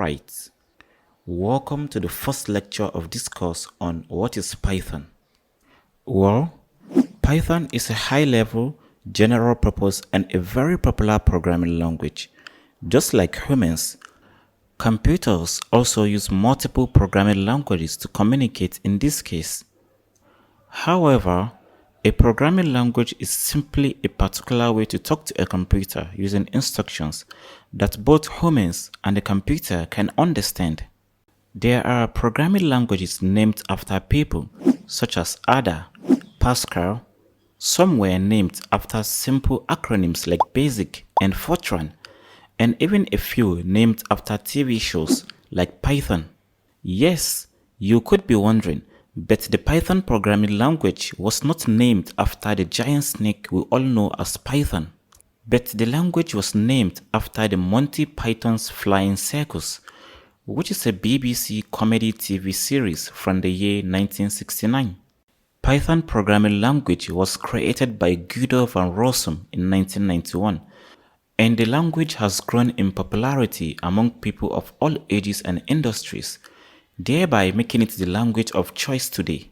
Alright, welcome to the first lecture of this course on what is Python. Well, Python is a high-level, general-purpose and a very popular programming language. Just like humans, computers also use multiple programming languages to communicate in this case. However, a programming language is simply a particular way to talk to a computer using instructions that both humans and the computer can understand. There are programming languages named after people, such as Ada, Pascal. Some were named after simple acronyms like BASIC and Fortran, and even a few named after TV shows like Python. Yes, you could be wondering, but the Python programming language was not named after the giant snake we all know as Python, but the language was named after the Monty Python's Flying Circus, which is a BBC comedy TV series from the year 1969. Python programming language was created by Guido van Rossum in 1991, and the language has grown in popularity among people of all ages and industries, thereby making it the language of choice today.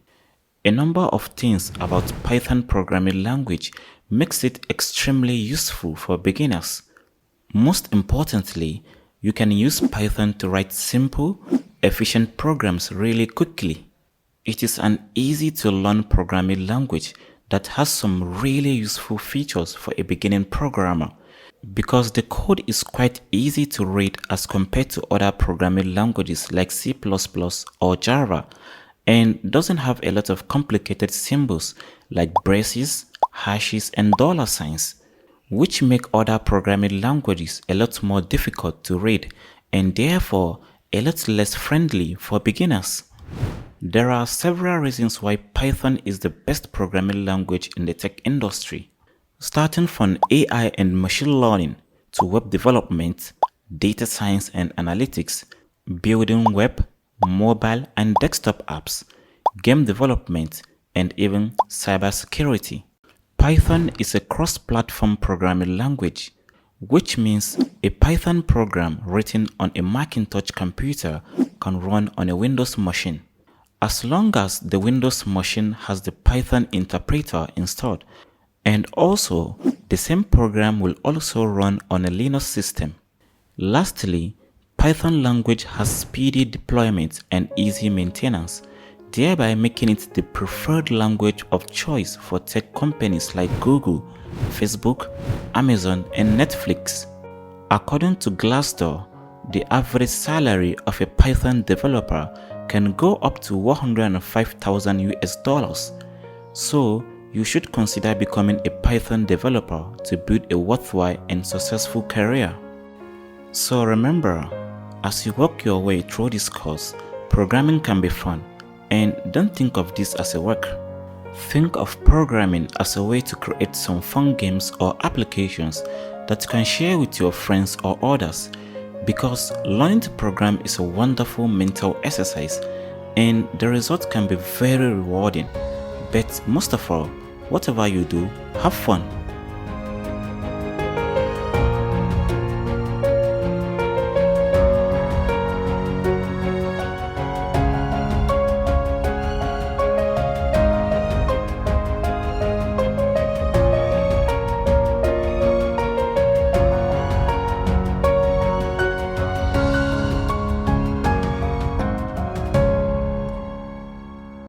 A number of things about Python programming language makes it extremely useful for beginners. Most importantly, you can use Python to write simple, efficient programs really quickly. It is an easy-to-learn programming language that has some really useful features for a beginning programmer, because the code is quite easy to read as compared to other programming languages like C++ or Java, and doesn't have a lot of complicated symbols like braces, hashes, and dollar signs, which make other programming languages a lot more difficult to read and therefore a lot less friendly for beginners. There are several reasons why Python is the best programming language in the tech industry, starting from AI and machine learning to web development, data science and analytics, building web, mobile and desktop apps, game development, and even cybersecurity. Python is a cross-platform programming language, which means a Python program written on a Macintosh computer can run on a Windows machine, as long as the Windows machine has the Python interpreter installed, and also the same program will also run on a Linux system. Lastly, Python language has speedy deployment and easy maintenance, thereby making it the preferred language of choice for tech companies like Google, Facebook, Amazon, and Netflix. According to Glassdoor, the average salary of a Python developer can go up to $105,000. So, you should consider becoming a Python developer to build a worthwhile and successful career. So remember, as you work your way through this course, programming can be fun, and don't think of this as a work. Think of programming as a way to create some fun games or applications that you can share with your friends or others, because learning to program is a wonderful mental exercise and the result can be very rewarding. But most of all, whatever you do, have fun.